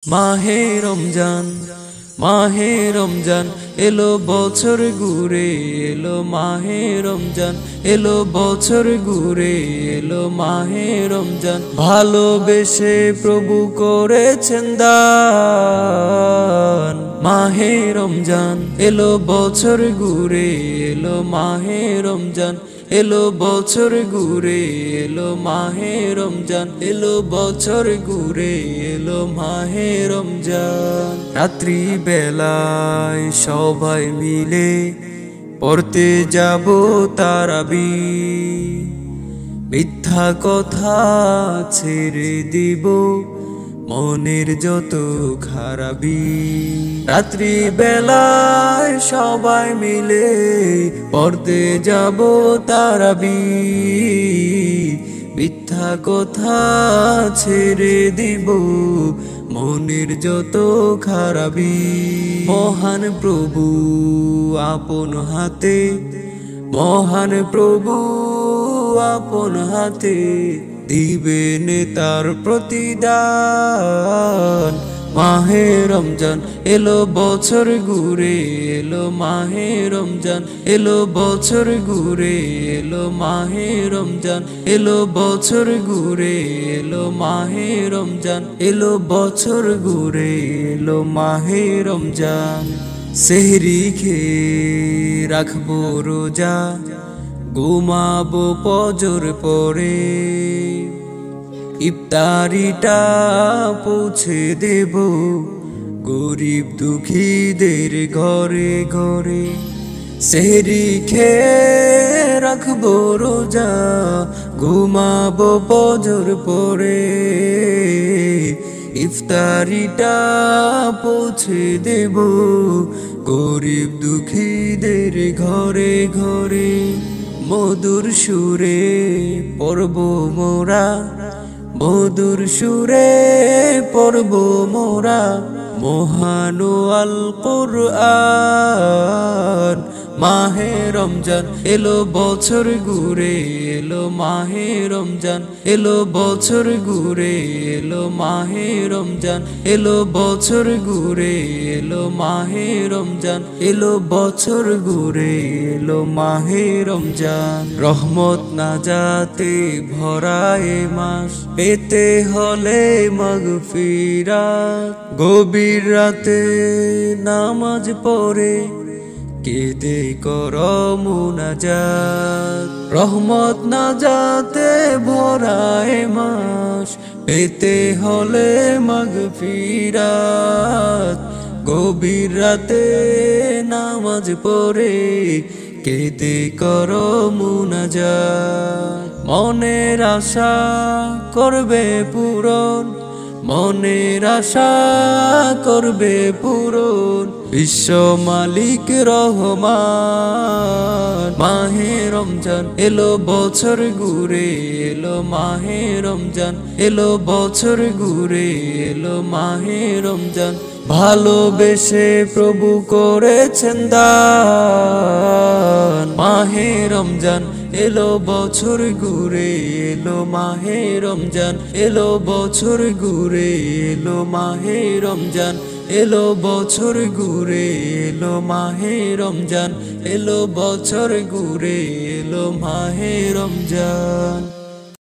মাহে রমজান, মাহে রমজান এলো বছর ঘুরে এলো। মাহে রমজান এলো বছর ঘুরে এলো। মাহে রমজান ভালোবেসে প্রভু করেছেন দান। মাহে রমজান এলো বছর ঘুরে এলো। মাহে রমজান এলো বছর ঘুরে এলো। মাহে রমজান এলো বছর ঘুরে এলো। মাহে রমজান রাত্রি বেলায় সবাই মিলে পড়তে যাব তারাবি। মিথ্যা কথা ছেড়ে দিব মনের যত খারাপি। রাত্রি বেলায় সবাই মিলে পড়তে যাব তারাবি। মিথ্যা কথা ছেড়ে দিব মনের যত খারাপি। মহান প্রভু আপন হাতে, মহান প্রভু আপন হাতে দিবেন তার প্রতিদান। মাহে রমজান এলো বছর ঘুরে এলো। মাহে রমজান এলো বছর ঘুরে এলো। মাহে রমজান এলো বছর ঘুরে এলো। মাহে রমজান এলো বছর ঘুরে এলো। মাহে রমজান সেহরি খেয়ে রাখবো রোজা, ঘুমাবো ফজর পরে। ইফতারিটা পৌঁছে দেব গরিব দুঃখীদের ঘরে ঘরে। সেহরি খেয়ে রাখবো রোজা, ঘুমাবো ফজর পরে। ইফতারিটা পৌঁছে দেব গরিব দুঃখীদের ঘরে ঘরে। মধুর সুরে পড়ব মোরা, মধুর সুরে পড়ব মোরা মহান আল কুরআন। মাহে রমজান এলো বছর ঘুরে এলো। মাহে রমজান এলো বছর ঘুরে এলো। মাহে রমজান এলো বছর ঘুরে এলো। মাহে রমজান এলো বছর ঘুরে এলো। মাহে রমজান রহমত নাজাতে ভরা এ মাস, পেতে হলে মাগফিরাত। গভীর রাতে নামাজ পড়ে কেঁদে কর মুনাজাত। রহমত নাজাতে ভরা এ মাস, পেতে হলে মাগফিরাত। গভীর রাতে নামাজ পড়ে কেঁদে কর মুনাজাত। মনের আশা করবে পূরণ, মনের আশা করবে পূরণ বিশ্ব মালিক রহমান। মাহে রমজান এলো বছর ঘুরে এলো। মাহে রমজান এলো বছর ঘুরে এলো। মাহে রমজান ভালোবেসে প্রভু করেছেন দান। মাহে রমজান এলো বছর ঘুরে এলো। মাহে রমজান এলো বছর ঘুরে এলো। মাহে রমজান এলো বছর ঘুরে এলো। মাহে রমজান এলো বছর ঘুরে এলো। মাহে রমজান।